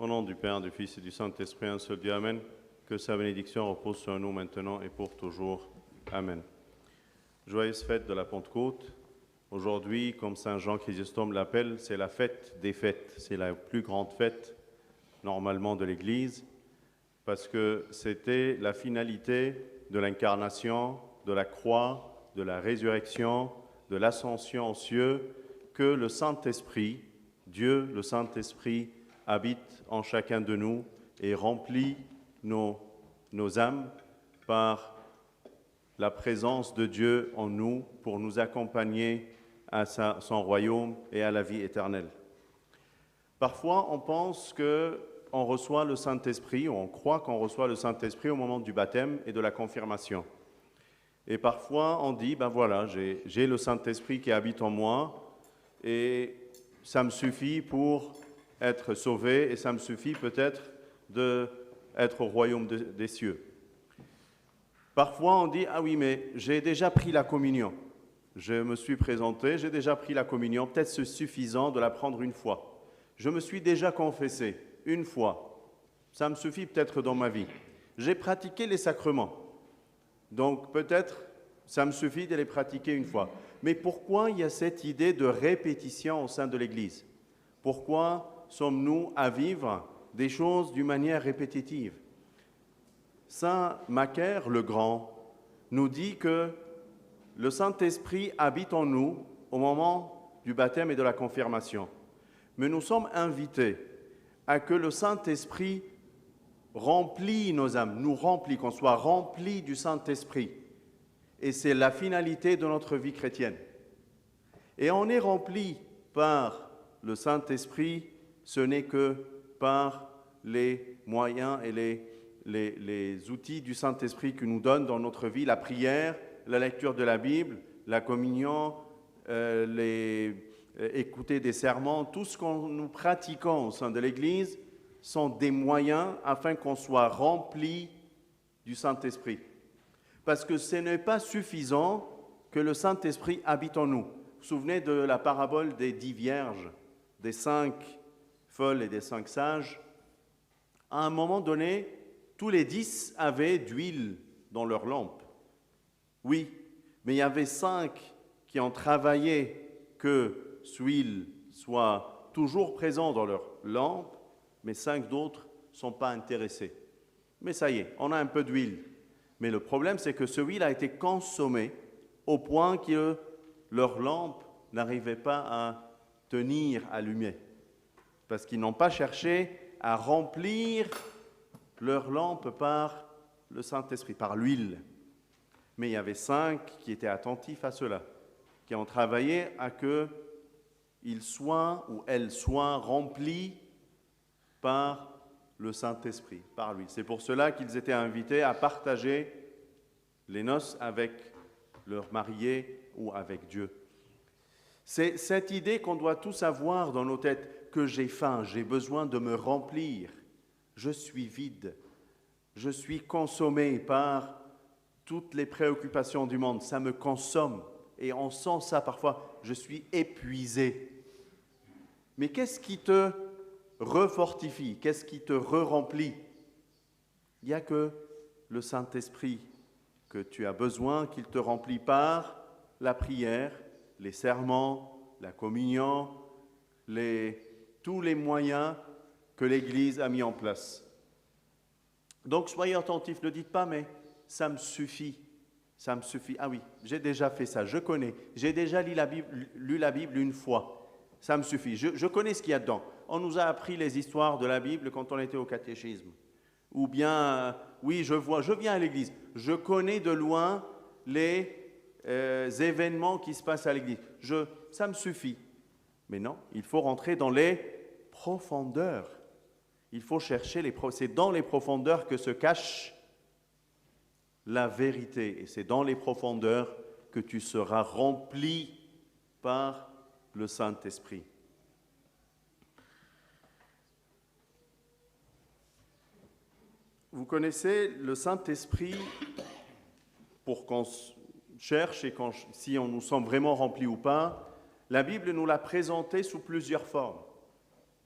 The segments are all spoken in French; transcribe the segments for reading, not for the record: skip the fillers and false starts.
Au nom du Père, du Fils et du Saint-Esprit, un seul Dieu, Amen. Que sa bénédiction repose sur nous maintenant et pour toujours. Amen. Joyeuse fête de la Pentecôte. Aujourd'hui, comme Saint Jean Chrysostome l'appelle, c'est la fête des fêtes. C'est la plus grande fête, normalement, de l'Église, parce que c'était la finalité de l'incarnation, de la croix, de la résurrection, de l'ascension aux cieux, que le Saint-Esprit, Dieu, le Saint-Esprit, habite en chacun de nous et remplit nos âmes par la présence de Dieu en nous pour nous accompagner à son royaume et à la vie éternelle. Parfois, on pense qu'on reçoit le Saint-Esprit, ou on croit qu'on reçoit le Saint-Esprit au moment du baptême et de la confirmation. Et parfois, on dit, ben voilà, j'ai le Saint-Esprit qui habite en moi et ça me suffit pour être sauvé et ça me suffit peut-être d'être au royaume des cieux. Parfois, on dit, ah oui, mais j'ai déjà pris la communion. Je me suis présenté, j'ai déjà pris la communion, peut-être c'est suffisant de la prendre une fois. Je me suis déjà confessé une fois. Ça me suffit peut-être dans ma vie. J'ai pratiqué les sacrements. Donc peut-être ça me suffit de les pratiquer une fois. Mais pourquoi il y a cette idée de répétition au sein de l'Église? Pourquoi sommes-nous à vivre des choses d'une manière répétitive? Saint Macaire le Grand nous dit que le Saint-Esprit habite en nous au moment du baptême et de la confirmation. Mais nous sommes invités à que le Saint-Esprit remplit nos âmes, nous remplit, qu'on soit remplis du Saint-Esprit. Et c'est la finalité de notre vie chrétienne. Et on est rempli par le Saint-Esprit, ce n'est que par les moyens et les outils du Saint-Esprit que nous donne dans notre vie, la prière, la lecture de la Bible, la communion, écouter des sermons, tout ce que nous pratiquons au sein de l'Église sont des moyens afin qu'on soit rempli du Saint-Esprit. Parce que ce n'est pas suffisant que le Saint-Esprit habite en nous. Vous vous souvenez de la parabole des 10 vierges, des 5 folles et des 5 sages? À un moment donné, tous les 10 avaient d'huile dans leur lampe. Oui, mais il y avait 5 qui ont travaillé que cette huile soit toujours présente dans leur lampe, mais 5 d'autres ne sont pas intéressés. Mais ça y est, on a un peu d'huile. Mais le problème, c'est que cette huile a été consommée au point que leur lampe n'arrivait pas à tenir allumée. Parce qu'ils n'ont pas cherché à remplir leur lampe par le Saint-Esprit, par l'huile. Mais il y avait 5 qui étaient attentifs à cela, qui ont travaillé à qu'ils soient ou elles soient remplis par le Saint-Esprit, par lui. C'est pour cela qu'ils étaient invités à partager les noces avec leur marié ou avec Dieu. C'est cette idée qu'on doit tous avoir dans nos têtes, que j'ai faim, j'ai besoin de me remplir, je suis vide, je suis consommé par toutes les préoccupations du monde, ça me consomme et on sent ça parfois, je suis épuisé. Mais qu'est-ce qui te refortifie, qu'est-ce qui te re-remplit? Il n'y a que le Saint-Esprit que tu as besoin, qu'il te remplit par la prière, les serments, la communion, tous les moyens que l'Église a mis en place. Donc soyez attentifs, ne dites pas, mais ça me suffit. Ça me suffit. Ah oui, j'ai déjà fait ça, je connais. J'ai déjà lu la Bible une fois. Ça me suffit. Je connais ce qu'il y a dedans. On nous a appris les histoires de la Bible quand on était au catéchisme. Ou bien, oui, je viens à l'église. Je connais de loin les événements qui se passent à l'église. Ça me suffit. Mais non, il faut rentrer dans les profondeurs. Il faut chercher c'est dans les profondeurs que se cache la vérité. Et c'est dans les profondeurs que tu seras rempli par le Saint-Esprit. Vous connaissez le Saint-Esprit, pour qu'on cherche et si on nous semble vraiment rempli ou pas, la Bible nous l'a présenté sous plusieurs formes.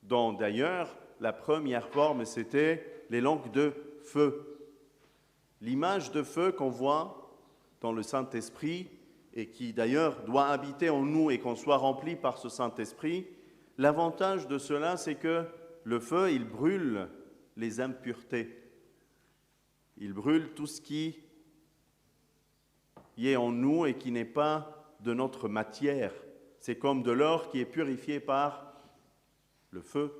D'ailleurs, la première forme, c'était les langues de feu. L'image de feu qu'on voit dans le Saint-Esprit et qui d'ailleurs doit habiter en nous et qu'on soit rempli par ce Saint-Esprit, l'avantage de cela, c'est que le feu, il brûle les impuretés. Il brûle tout ce qui est en nous et qui n'est pas de notre matière. C'est comme de l'or qui est purifié par le feu.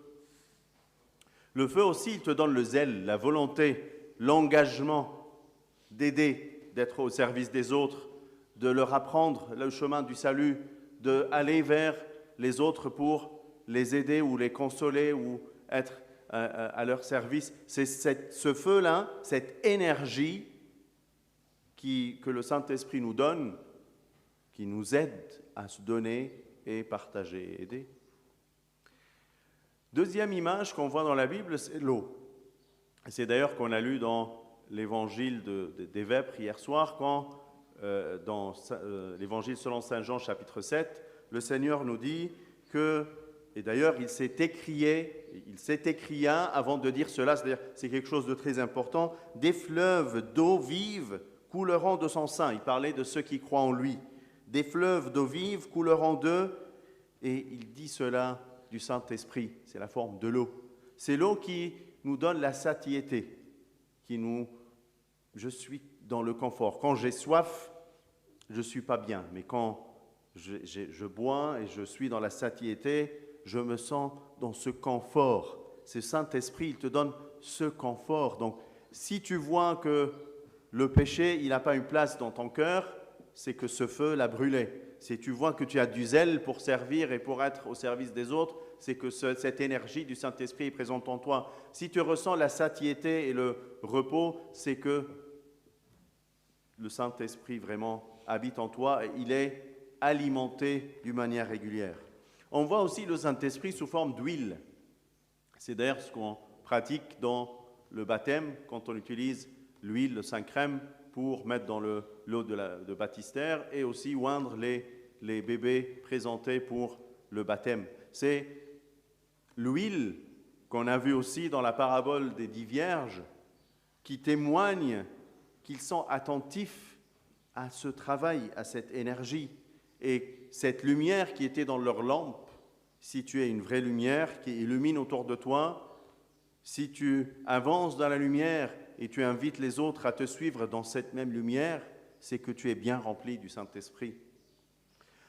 Le feu aussi, il te donne le zèle, la volonté, l'engagement d'aider, d'être au service des autres, de leur apprendre le chemin du salut, d'aller vers les autres pour les aider ou les consoler ou être à leur service. C'est ce feu-là, cette énergie que le Saint-Esprit nous donne, qui nous aide à se donner et partager et aider. Deuxième image qu'on voit dans la Bible, c'est l'eau. C'est d'ailleurs qu'on a lu dans l'évangile des Vêpres hier soir, quand dans l'évangile selon saint Jean chapitre 7, le Seigneur nous dit que, et d'ailleurs il s'écria avant de dire cela, c'est-à-dire c'est quelque chose de très important, des fleuves d'eau vive couleront de son sein. Il parlait de ceux qui croient en lui. Des fleuves d'eau vive couleront d'eux, et il dit cela du Saint-Esprit, c'est la forme de l'eau. C'est l'eau qui nous donne la satiété, je suis dans le confort. Quand j'ai soif, je ne suis pas bien, mais quand je bois et je suis dans la satiété, je me sens dans ce confort. Ce Saint-Esprit, il te donne ce confort. Donc, si tu vois que le péché, il n'a pas une place dans ton cœur, c'est que ce feu l'a brûlé. Si tu vois que tu as du zèle pour servir et pour être au service des autres, c'est que cette énergie du Saint-Esprit est présente en toi. Si tu ressens la satiété et le repos, c'est que le Saint-Esprit vraiment habite en toi et il est alimenté d'une manière régulière. On voit aussi le Saint-Esprit sous forme d'huile. C'est d'ailleurs ce qu'on pratique dans le baptême, quand on utilise l'huile, le Saint-Crème, pour mettre dans l'eau de baptistère et aussi oindre les bébés présentés pour le baptême. C'est l'huile qu'on a vue aussi dans la parabole des 10 vierges qui témoigne qu'ils sont attentifs à ce travail, à cette énergie. Et cette lumière qui était dans leur lampe, si tu es une vraie lumière qui illumine autour de toi, si tu avances dans la lumière et tu invites les autres à te suivre dans cette même lumière, c'est que tu es bien rempli du Saint-Esprit.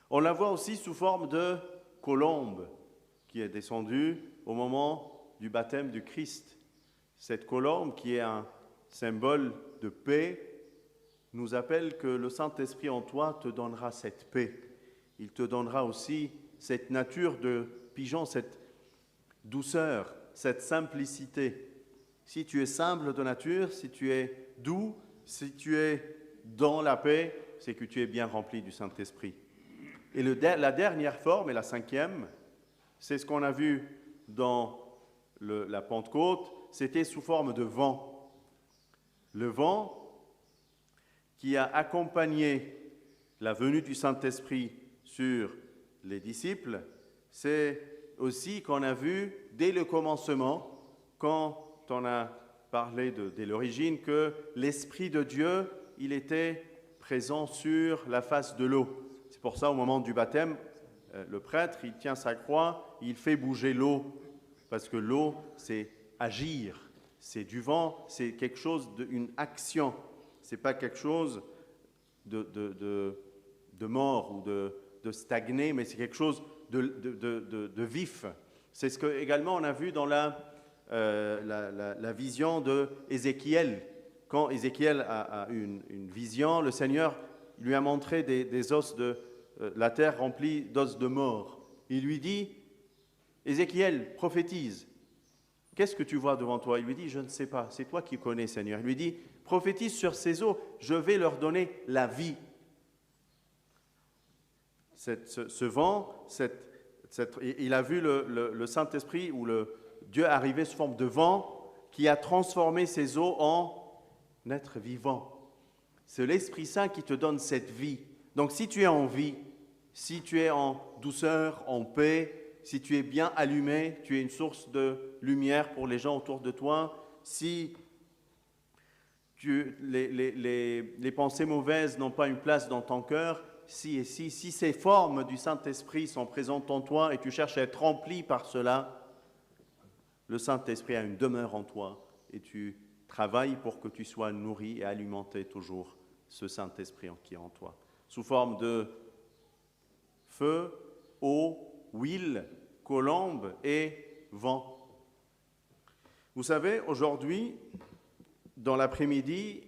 On la voit aussi sous forme de colombe qui est descendue au moment du baptême du Christ. Cette colombe qui est un symbole de paix nous appelle que le Saint-Esprit en toi te donnera cette paix. Il te donnera aussi cette nature de pigeon, cette douceur, cette simplicité. Si tu es simple de nature, si tu es doux, si tu es dans la paix, c'est que tu es bien rempli du Saint-Esprit. Et la dernière forme, et la cinquième, c'est ce qu'on a vu dans la Pentecôte, c'était sous forme de vent. Le vent qui a accompagné la venue du Saint-Esprit sur les disciples, c'est aussi qu'on a vu dès le commencement, quand on a parlé dès l'origine, que l'Esprit de Dieu, il était présent sur la face de l'eau. C'est pour ça, au moment du baptême, le prêtre, il tient sa croix, il fait bouger l'eau, parce que l'eau, c'est agir, c'est du vent, c'est quelque chose d'une action. Ce n'est pas quelque chose de mort ou de stagné, mais c'est quelque chose de vif. C'est ce que également on a vu dans la vision d'Ézéchiel. Quand Ézéchiel a eu une vision, le Seigneur lui a montré des os la terre remplie d'os de mort. Il lui dit, Ézéchiel, prophétise. Qu'est-ce que tu vois devant toi? Il lui dit, je ne sais pas, c'est toi qui connais, Seigneur. Il lui dit, prophétise sur ces eaux, je vais leur donner la vie. Ce vent, il a vu le Saint-Esprit ou Dieu arriver sous forme de vent qui a transformé ces eaux en être vivant. C'est l'Esprit Saint qui te donne cette vie. Donc si tu es en vie, si tu es en douceur, en paix, si tu es bien allumé, tu es une source de lumière pour les gens autour de toi. Si les pensées mauvaises n'ont pas une place dans ton cœur, si ces formes du Saint-Esprit sont présentes en toi et tu cherches à être rempli par cela, le Saint-Esprit a une demeure en toi et tu travailles pour que tu sois nourri et alimenté toujours ce Saint-Esprit qui est en toi, sous forme de feu, eau, huile, colombe et vent. Vous savez, aujourd'hui, dans l'après-midi,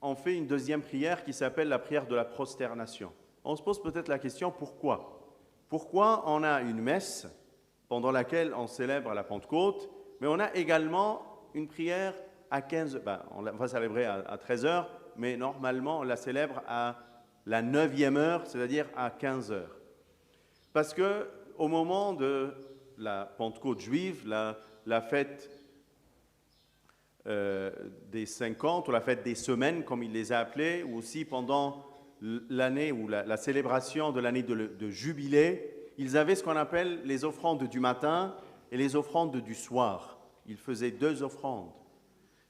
on fait une deuxième prière qui s'appelle la prière de la prosternation. On se pose peut-être la question, pourquoi? Pourquoi on a une messe pendant laquelle on célèbre la Pentecôte, mais on a également une prière à 15 heures, on va célébrer à 13 heures, mais normalement on la célèbre à la 9e heure, c'est-à-dire à 15 heures. Parce qu'au moment de la Pentecôte juive, la fête des 50 ou la fête des semaines, comme il les a appelées, ou aussi pendant l'année ou la célébration de l'année de jubilé, ils avaient ce qu'on appelle les offrandes du matin et les offrandes du soir. Ils faisaient 2 offrandes.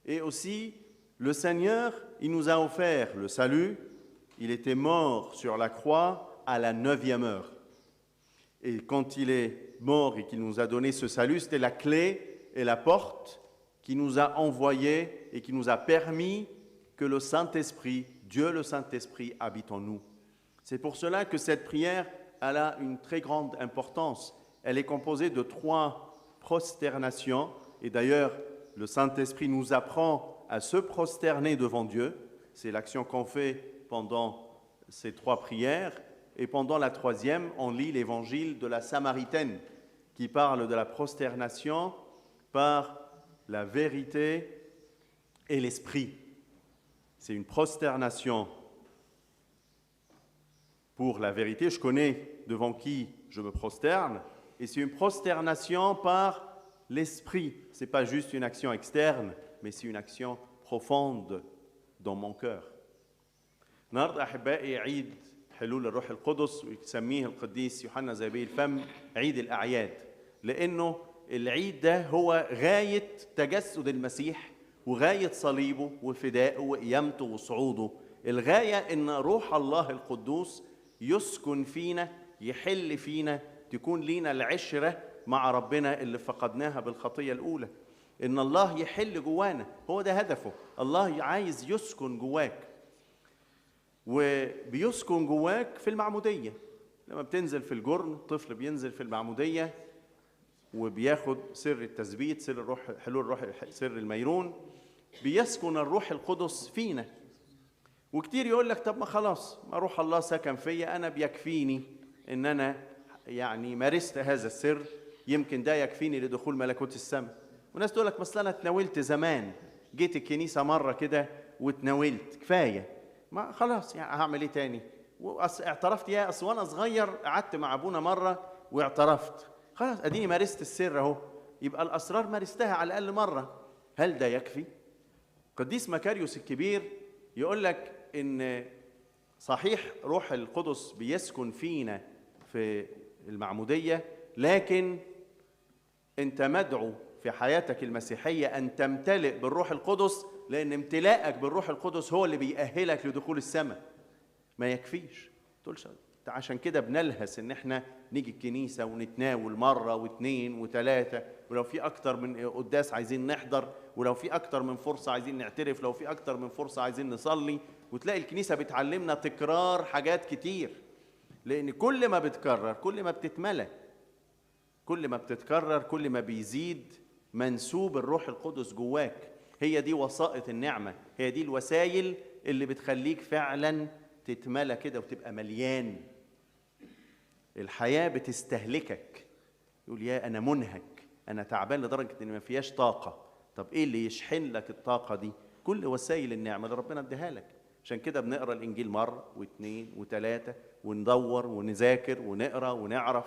Et aussi, le Seigneur, il nous a offert le salut. Il était mort sur la croix à la 9e heure. Et quand il est mort et qu'il nous a donné ce salut, c'était la clé et la porte qui nous a envoyés et qui nous a permis que le Saint-Esprit, Dieu le Saint-Esprit, habite en nous. C'est pour cela que cette prière, elle a une très grande importance. Elle est composée de 3 prosternations. Et d'ailleurs, le Saint-Esprit nous apprend à se prosterner devant Dieu. C'est l'action qu'on fait pendant ces 3 prières. Et pendant la 3e, on lit l'évangile de la Samaritaine qui parle de la prosternation par la vérité et l'esprit. C'est une prosternation pour la vérité. Je connais devant qui je me prosterne. Et c'est une prosternation par l'esprit. Ce n'est pas juste une action externe, mais c'est une action profonde dans mon cœur. النهارده أحبائي عيد حلول الروح القدس ويسميه القديس يوحنا ذبي الفم عيد الأعياد، لأنه العيد ده هو غاية تجسد المسيح وغاية صليبه وفدائه وقيامته وصعوده. الغاية إن روح الله القدوس يسكن فينا، يحل فينا، تكون لينا العشرة مع ربنا اللي فقدناها بالخطية الأولى. إن الله يحل جوانا، هو ده هدفه. الله عايز يسكن جواك، وبيسكن جواك في المعمودية. لما بتنزل في الجرن، الطفل بينزل في المعمودية وبياخد سر التثبيت، سر الروح، حلول الروح، سر الميرون، بيسكن الروح القدس فينا. وكتير يقول لك طب ما خلاص، ما روح الله سكن فيا، أنا بيكفيني إن أنا يعني مارست هذا السر، يمكن ده يكفيني لدخول ملكوت السماء. وناس تقول لك بس أنا اتناولت زمان، جيت الكنيسة مرة كده واتناولت، كفاية، ما خلاص يعني هعمل إيه تاني؟ واعترفت يا أصل وأنا صغير قعدت مع أبونا مرة واعترفت، خلاص أديني مارست السر أهو، يبقى الأسرار مارستها على الأقل مرة. هل ده يكفي؟ قديس مكاريوس الكبير يقول لك إن صحيح روح القدس بيسكن فينا في المعمودية، لكن أنت مدعو في حياتك المسيحية أن تمتلئ بالروح القدس، لأن امتلاءك بالروح القدس هو اللي بيأهلك لدخول السماء. ما يكفيش تقولش. عشان كده بنلهس إن إحنا نيجي الكنيسة ونتناول مرة واثنين وثلاثة، ولو في أكتر من قداس عايزين نحضر، ولو في أكتر من فرصة عايزين نعترف، لو في أكتر من فرصة عايزين نصلي، وتلاقي الكنيسة بتعلمنا تكرار حاجات كتير، لأن كل ما بتكرر كل ما بتتملى، كل ما بتتكرر كل ما بيزيد منسوب الروح القدس جواك. هي دي وسائط النعمة، هي دي الوسائل اللي بتخليك فعلا تتملى كده وتبقى مليان. الحياة بتستهلكك، يقول يا أنا منهك، أنا تعبان لدرجة إن ما فيهاش طاقة. طب إيه اللي يشحن لك الطاقة دي؟ كل وسائل النعمة اللي ربنا اديها لك. عشان كده بنقرأ الإنجيل مرة واثنين وثلاثة، وندور ونذاكر ونقرأ ونعرف.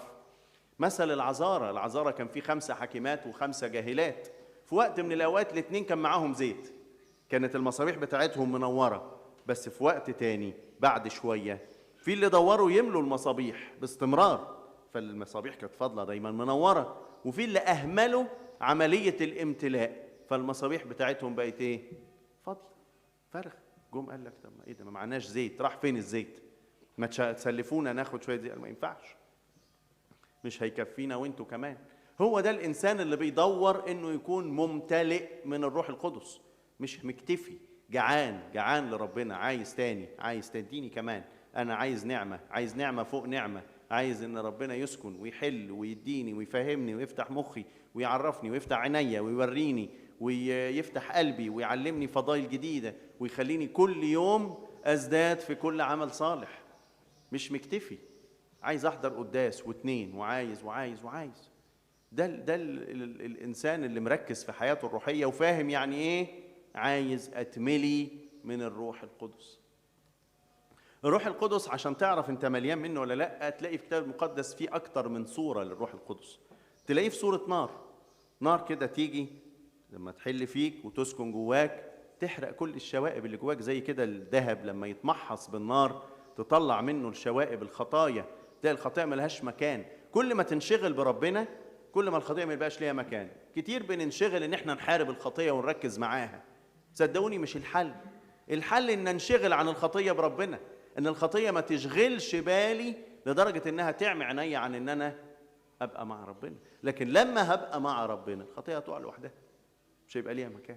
مثل العذارى كان في 5 حكيمات و5 جاهلات. في وقت من الأوقات الاثنين كان معاهم زيت، كانت المصابيح بتاعتهم منورة، بس في وقت تاني بعد شوية في اللي دوروا يملوا المصابيح باستمرار، فالمصابيح كانت فاضله دايما منوره، وفي اللي اهملوا عمليه الامتلاء، فالمصابيح بتاعتهم بقت ايه؟ فاضيه، فارغ. جم قال لك طب ما ايه ده، ما معناش زيت، راح فين الزيت؟ ما تسلفونا ناخد شويه زيت. ما ينفعش، مش هيكفينا وانتوا كمان. هو ده الانسان اللي بيدور انه يكون ممتلئ من الروح القدس، مش مكتفي، جعان لربنا، عايز تاني، عايز تديني كمان، انا عايز نعمه، عايز نعمه فوق نعمه، عايز ان ربنا يسكن ويحل ويديني ويفهمني ويفتح مخي ويعرفني ويفتح عينيا ويوريني ويفتح قلبي ويعلمني فضائل جديده ويخليني كل يوم ازداد في كل عمل صالح. مش مكتفي، عايز احضر قداس واتنين، وعايز. ده الانسان اللي مركز في حياته الروحيه وفاهم يعني ايه عايز اتملي من الروح القدس. الروح القدس عشان تعرف انت مليان منه ولا لا، تلاقي في الكتاب المقدس فيه اكتر من صوره للروح القدس. تلاقيه في صوره نار كده تيجي لما تحل فيك وتسكن جواك، تحرق كل الشوائب اللي جواك، زي كده الذهب لما يتمحص بالنار تطلع منه الشوائب، الخطايا، تلاقي الخطايا ملهاش مكان. كل ما تنشغل بربنا كل ما الخطيه ما يبقاش ليها مكان. كتير بننشغل ان احنا نحارب الخطيه ونركز معاها، صدقوني مش الحل ان ننشغل عن الخطيه بربنا، ان الخطيه ما تشغلش بالي لدرجه انها تعمي عينيا عن ان انا ابقى مع ربنا. لكن لما هبقى مع ربنا الخطيه هتقع لوحدها، مش هيبقى ليها مكان.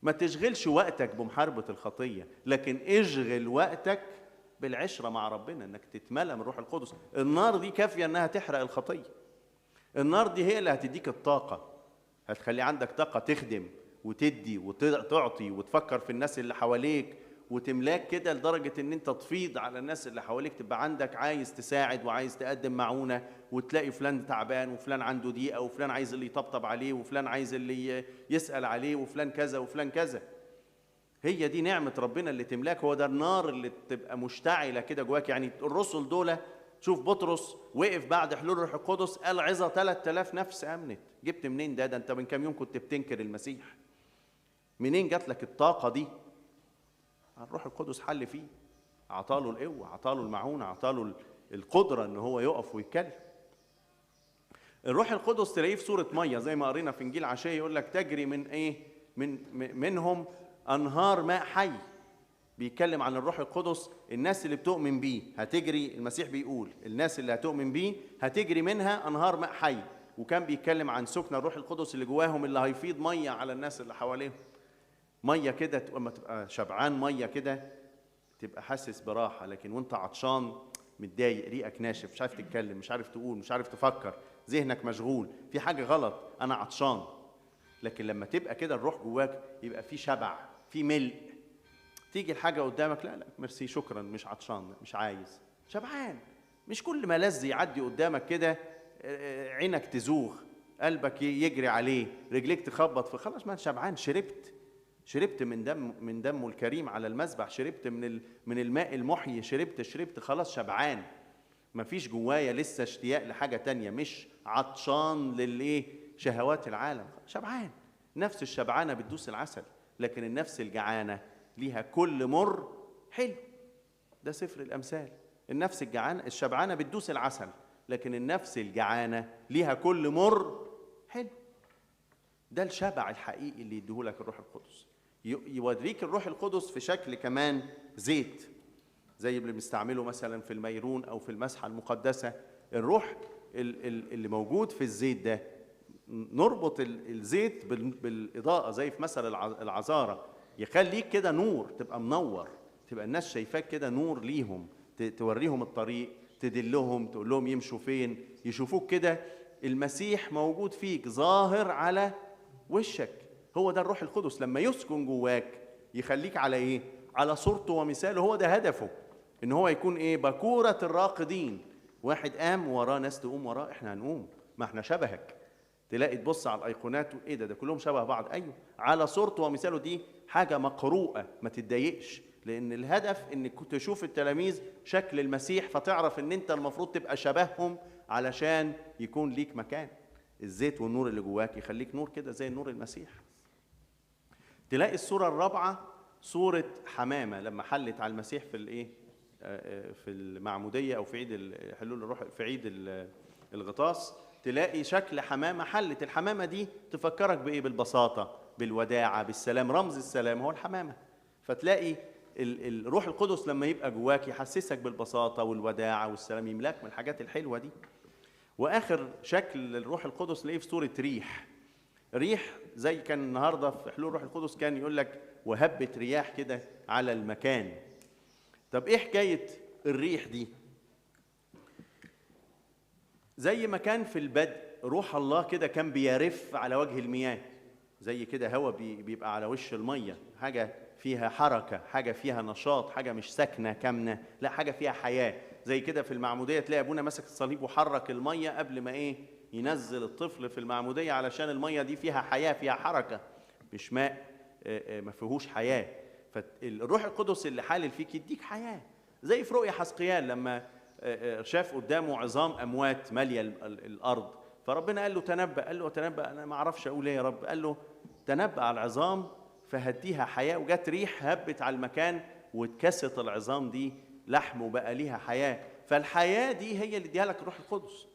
ما تشغلش وقتك بمحاربه الخطيه، لكن اشغل وقتك بالعشره مع ربنا، انك تتملى من روح القدس. النار دي كافيه انها تحرق الخطيه. النار دي هي اللي هتديك الطاقه، هتخلي عندك طاقه تخدم وتدي وتعطي وتفكر في الناس اللي حواليك، وتملاك كده لدرجه ان انت تفيض على الناس اللي حواليك، تبقى عندك عايز تساعد وعايز تقدم معونه، وتلاقي فلان تعبان وفلان عنده ضيقه وفلان عايز اللي يطبطب عليه وفلان عايز اللي يسال عليه وفلان كذا وفلان كذا. هي دي نعمه ربنا اللي تملاك، هو ده النار اللي تبقى مشتعله كده جواك. يعني الرسل دول، شوف بطرس وقف بعد حلول الروح القدس قال عظة 3000 نفس امنت. جبت منين ده انت من كام يوم كنت بتنكر المسيح. منين جات لك الطاقه دي؟ الروح القدس حل فيه، اعطاله القوه، اعطاله المعونه، اعطاله القدره ان هو يقف ويتكلم. الروح القدس تلاقيه في صوره ميه، زي ما قرينا في انجيل عشيه يقول لك تجري من ايه؟ منهم انهار ماء حي. بيتكلم عن الروح القدس، الناس اللي بتؤمن بيه هتجري، المسيح بيقول الناس اللي هتؤمن بيه هتجري منها انهار ماء حي. وكان بيتكلم عن سكن الروح القدس اللي جواهم، اللي هيفيض ميه على الناس اللي حواليهم. ميه كده لما تبقى شبعان ميه كده تبقى حاسس براحه، لكن وانت عطشان متضايق، ريقك ناشف، مش عارف تتكلم، مش عارف تقول، مش عارف تفكر، ذهنك مشغول في حاجه غلط، انا عطشان. لكن لما تبقى كده الروح جواك يبقى في شبع، في ملء، تيجي الحاجه قدامك لا ميرسي شكرا، مش عطشان، مش عايز، شبعان. مش كل ما لذ يعدي قدامك كده عينك تزوغ، قلبك يجري عليه، رجليك تخبط في، خلاص ما شبعان، شربت من دمه الكريم على المذبح، شربت من الماء المحيي، شربت خلاص شبعان. مفيش جوايا لسه اشتياق لحاجه تانية، مش عطشان للايه؟ شهوات العالم، شبعان. نفس الشبعانه بتدوس العسل، لكن النفس الجعانه ليها كل مر حلو. ده سفر الامثال. النفس الشبعانه بتدوس العسل، لكن النفس الجعانه ليها كل مر حلو. ده الشبع الحقيقي اللي يديهولك الروح القدس. يوريك الروح القدس في شكل كمان زيت، زي اللي بنستعمله مثلا في الميرون او في المسحه المقدسه. الروح اللي موجود في الزيت ده، نربط الزيت بالاضاءه زي في مثل العذاره، يخليك كده نور، تبقى منور، تبقى الناس شايفاك كده نور ليهم، توريهم الطريق، تدلهم، تقول لهم يمشوا فين، يشوفوك كده المسيح موجود فيك ظاهر على وشك. هو ده الروح القدس لما يسكن جواك يخليك على ايه؟ على صورته ومثاله. هو ده هدفه، ان هو يكون ايه؟ بكورة الراقدين. واحد قام وراه ناس تقوم وراه، احنا هنقوم، ما احنا شبهك. تلاقي تبص على الايقونات ايه ده كلهم شبه بعض. ايوه، على صورته ومثاله، دي حاجه مقروءه، ما تتضايقش، لان الهدف انك تشوف التلاميذ شكل المسيح فتعرف ان انت المفروض تبقى شبههم علشان يكون ليك مكان. الزيت والنور اللي جواك يخليك نور كده زي نور المسيح. تلاقي الصوره الرابعه صوره حمامه لما حلت على المسيح في الايه؟ في المعمودية أو في عيد حلول الروح، في عيد الغطاس، تلاقي شكل حمامة حلت. الحمامة دي تفكرك بإيه؟ بالبساطة، بالوداعة، بالسلام. رمز السلام هو الحمامة. فتلاقي الروح القدس لما يبقى جواك يحسسك بالبساطة والوداعة والسلام، يملاك من الحاجات الحلوة دي. وآخر شكل الروح القدس تلاقيه في صورة ريح. ريح زي كان النهاردة في حلول الروح القدس كان يقول لك وهبت رياح كده على المكان. طب إيه حكاية الريح دي؟ زي ما كان في البدء روح الله كده كان بيرف على وجه المياه، زي كده هوا بيبقى على وش المية، حاجة فيها حركة، حاجة فيها نشاط، حاجة مش ساكنة كامنة، لا حاجة فيها حياة. زي كده في المعمودية تلاقي أبونا ماسك الصليب وحرك المية قبل ما ينزل الطفل في المعمودية، علشان المية دي فيها حياة، فيها حركة، مش ماء ما فيهوش حياة. فالروح القدس اللي حالل فيك يديك حياة. زي في رؤيا حسقيال لما شاف قدامه عظام أموات مالية الأرض، فربنا قال له تنبأ. قال له تنبأ؟ أنا ما أعرفش أقول إيه يا رب. قال له تنبأ على العظام فهديها حياة. وجت ريح هبت على المكان واتكست العظام دي لحم وبقى ليها حياة. فالحياة دي هي اللي اديها لك الروح القدس.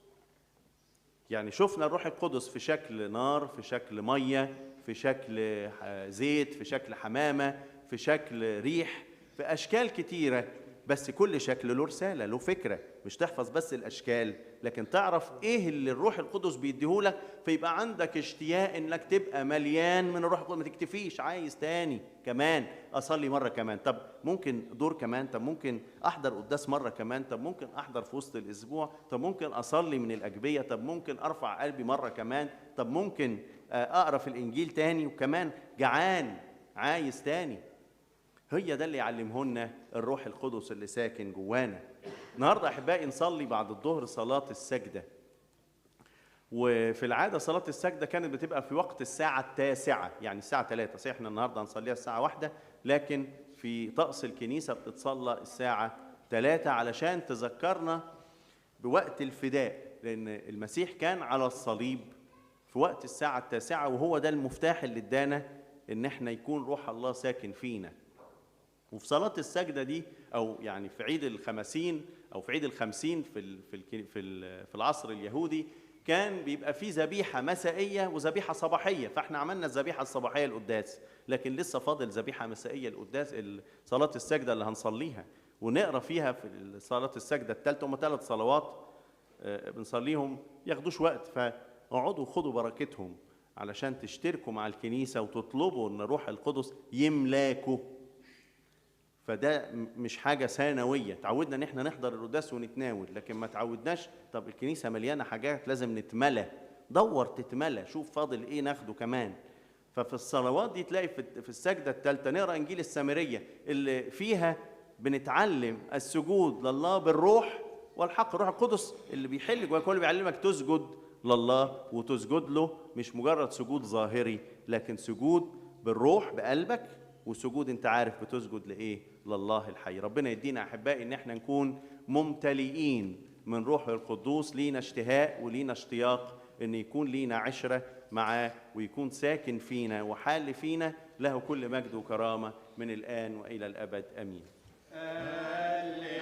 يعني شفنا الروح القدس في شكل نار، في شكل مية، في شكل زيت، في شكل حمامة، في شكل ريح، في أشكال كتيرة. بس كل شكل له رسالة، له فكرة. مش تحفظ بس الأشكال، لكن تعرف إيه اللي الروح القدس بيديهولك، فيبقى عندك اشتياق إنك تبقى مليان من الروح القدس، ما تكتفيش، عايز تاني كمان، أصلي مرة كمان، طب ممكن دور كمان، طب ممكن أحضر قداس مرة كمان، طب ممكن أحضر في وسط الأسبوع، طب ممكن أصلي من الأجبية، طب ممكن أرفع قلبي مرة كمان، طب ممكن أقرأ في الإنجيل تاني، وكمان جعان عايز تاني. هي ده اللي يعلمه لنا الروح القدس اللي ساكن جوانا. النهارده احبائي نصلي بعد الظهر صلاه السجده. وفي العاده صلاه السجده كانت بتبقى في وقت الساعه 9، يعني الساعه 3. صحيح احنا النهارده هنصليها الساعه 1، لكن في طقس الكنيسه بتتصلى الساعه 3 علشان تذكرنا بوقت الفداء، لان المسيح كان على الصليب في وقت الساعه 9، وهو ده المفتاح اللي ادانا ان احنا يكون روح الله ساكن فينا. وفي صلاة السجدة دي، أو يعني في عيد الخمسين أو في عيد الخمسين في العصر اليهودي، كان بيبقى فيه ذبيحة مسائية وذبيحة صباحية. فاحنا عملنا الذبيحة الصباحية القداس، لكن لسه فاضل ذبيحة مسائية القداس، صلاة السجدة اللي هنصليها ونقرأ فيها في صلاة السجدة الثالثة. هم 3 صلوات بنصليهم، ياخدوش وقت، فاقعدوا خدوا بركتهم علشان تشتركوا مع الكنيسة وتطلبوا أن روح القدس يملاكوا. فده مش حاجة ثانوية. تعودنا ان احنا نحضر القداس ونتناول، لكن ما تعودناش طب الكنيسة مليانة حاجات لازم نتملى. دور تتملى، شوف فاضل ايه ناخده كمان. ففي الصلوات دي تلاقي في السجدة الثالثة نقرأ انجيل السامرية اللي فيها بنتعلم السجود لله بالروح والحق. الروح القدس اللي بيحل جواك هو اللي بيعلمك تسجد لله، وتسجد له مش مجرد سجود ظاهري، لكن سجود بالروح بقلبك، وسجود انت عارف بتسجد لايه؟ لله الحي. ربنا يدينا احبائي ان احنا نكون ممتلئين من روح القدوس، لينا اشتهاء ولينا اشتياق ان يكون لينا عشرة معاه، ويكون ساكن فينا وحال فينا. له كل مجد وكرامة من الآن وإلى الأبد، آمين. هللويا.